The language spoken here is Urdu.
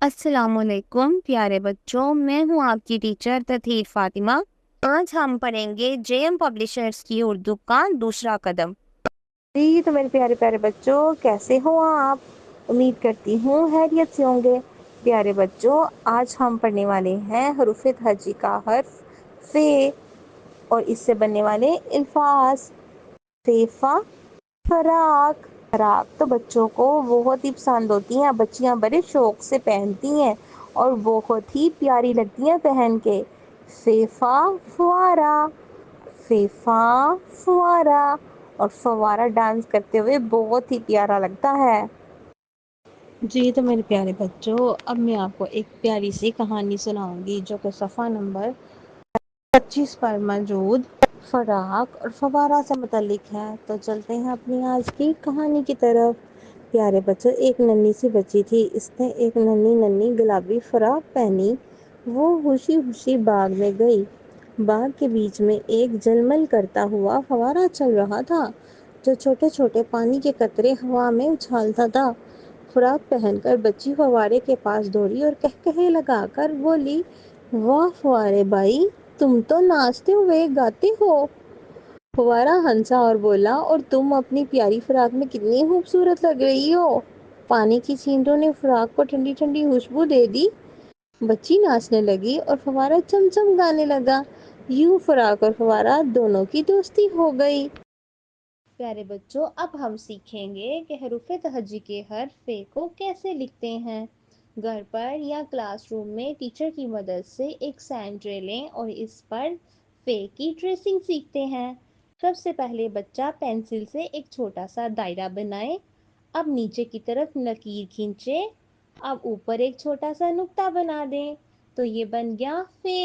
السلام علیکم پیارے بچوں، میں ہوں آپ کی ٹیچر تطہیر فاطمہ۔ آج ہم پڑھیں گے جے ایم پبلشرز کی اردو کا دوسرا قدم۔ جی تو میرے پیارے پیارے بچوں، کیسے ہو آپ؟ امید کرتی ہوں خیریت سے ہوں گے۔ پیارے بچوں، آج ہم پڑھنے والے ہیں حروف تہجی کا حرف فے اور اس سے بننے والے الفاظ فیفا، فراق۔ فراق تو بچوں کو بہت ہی پسند ہوتی ہیں، بچیاں بڑے شوق سے پہنتی ہیں اور بہت ہی پیاری لگتی ہیں پہن کے۔ فیفا فوارہ، فیفا فوارہ، اور فوارہ ڈانس کرتے ہوئے بہت ہی پیارا لگتا ہے۔ جی تو میرے پیارے بچوں، اب میں آپ کو ایک پیاری سی کہانی سناؤں گی جو کہ صفحہ نمبر 25 پر موجود فراق اور فوارہ سے متعلق ہے۔ تو چلتے ہیں اپنی آج کی کہانی کی طرف۔ پیارے بچوں، ایک ننھی سی بچی تھی، اس نے ایک ننھی گلابی فراق پہنی۔ وہ خوشی خوشی باغ میں گئی۔ باغ کے بیچ میں ایک جلمل کرتا ہوا فوارہ چل رہا تھا جو چھوٹے چھوٹے پانی کے قطرے ہوا میں اچھالتا تھا۔ فراق پہن کر بچی فوارے کے پاس دوڑی اور کہکہے لگا کر بولی، واہ فوارے بھائی، تم تو ناچتے ہوئے گاتے ہو۔ فوارہ ہنسا اور بولا، اور تم اپنی پیاری فراق میں کتنی خوبصورت لگ رہی ہو۔ پانی کی چھینٹوں نے فراق کو ٹھنڈی ٹھنڈی خوشبو دے دی۔ بچی ناچنے لگی اور فوارہ چم گانے لگا۔ یوں فراق اور فوارہ دونوں کی دوستی ہو گئی۔ پیارے بچوں، اب ہم سیکھیں گے کہ حروف تہجی کے حرف فے کو کیسے لکھتے ہیں۔ گھر پر یا کلاس روم میں ٹیچر کی مدد سے ایک سینڈ ٹرے لیں اور اس پر فے کی ٹریسنگ سیکھتے ہیں۔ سب سے پہلے بچہ پینسل سے ایک چھوٹا سا دائرہ بنائے۔ اب نیچے کی طرف لکیر کھینچے۔ اب اوپر ایک چھوٹا سا نقطہ بنا دیں تو یہ بن گیا فے۔